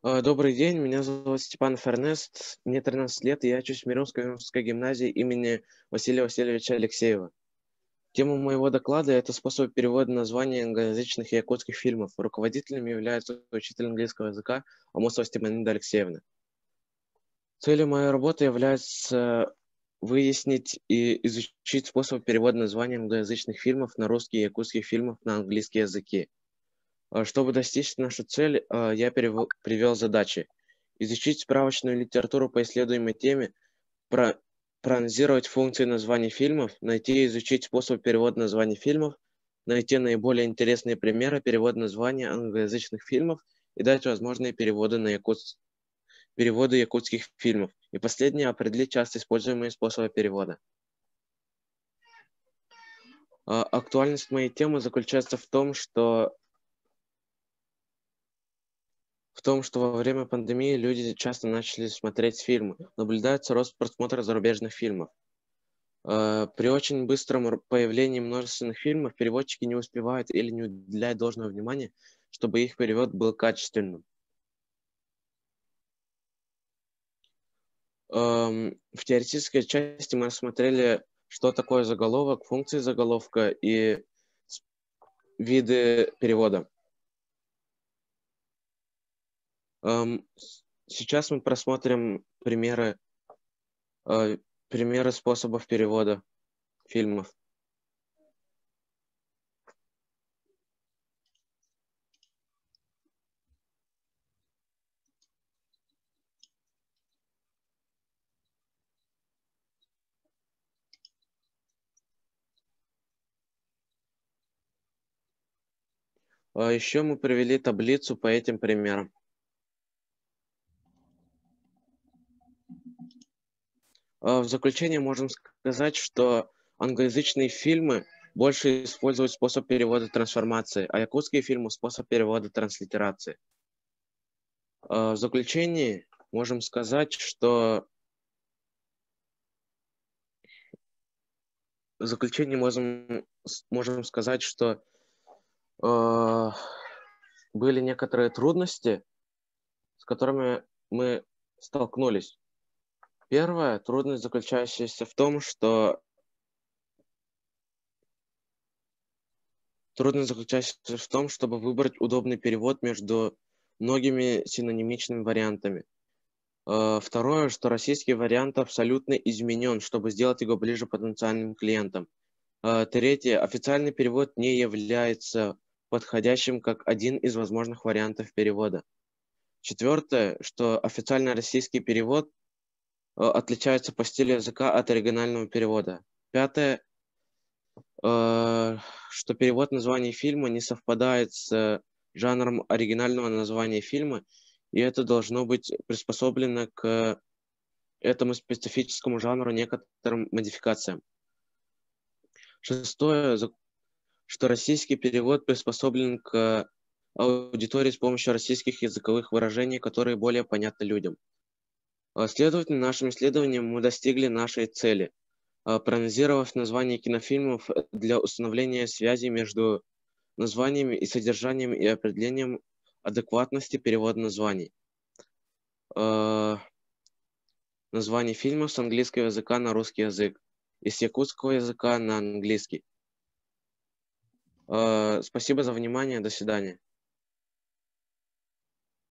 Добрый день, меня зовут Степанов Эрнест, мне 13 лет, и я учусь в Миронской гимназии имени Василия Васильевича Алексеева. Тема моего доклада – это способ перевода названий англоязычных и якутских фильмов. Руководителем является учитель английского языка Амосова Степанида Алексеевна. Целью моей работы является выяснить и изучить способ перевода названий англоязычных фильмов на русский и якутских фильмов на английские языки. Чтобы достичь нашу цель, я привел задачи: изучить справочную литературу по исследуемой теме, проанализировать функции названий фильмов, найти и изучить способ перевода названий фильмов, найти наиболее интересные примеры перевода названий англоязычных фильмов и дать возможные переводы якутских фильмов. И последнее — определить часто используемые способы перевода. Актуальность моей темы заключается в том, что во время пандемии люди часто начали смотреть фильмы. Наблюдается рост просмотра зарубежных фильмов. При очень быстром появлении множественных фильмов переводчики не успевают или не уделяют должного внимания, чтобы их перевод был качественным. В теоретической части мы рассмотрели, что такое заголовок, функции заголовка и виды перевода. Сейчас мы просмотрим примеры способов перевода фильмов. Еще мы привели таблицу по этим примерам. В заключение можем сказать, что англоязычные фильмы больше используют способ перевода трансформации, а якутские фильмы — способ перевода транслитерации. В заключение можем сказать, что были некоторые трудности, с которыми мы столкнулись. Первая трудность заключающаяся в том, чтобы выбрать удобный перевод между многими синонимичными вариантами. Второе, что российский вариант абсолютно изменен, чтобы сделать его ближе потенциальным клиентам. Третье, официальный перевод не является подходящим как один из возможных вариантов перевода. Четвертое, что официальный российский перевод отличается по стилю языка от оригинального перевода. Пятое, что перевод названия фильма не совпадает с жанром оригинального названия фильма, и это должно быть приспособлено к этому специфическому жанру некоторым модификациям. Шестое, что российский перевод приспособлен к аудитории с помощью российских языковых выражений, которые более понятны людям. Следовательно, нашим исследованием мы достигли нашей цели, проанализировав названия кинофильмов для установления связи между названиями и содержанием и определением адекватности перевода названий. Названий фильмов с английского языка на русский язык и с якутского языка на английский. Спасибо за внимание. До свидания.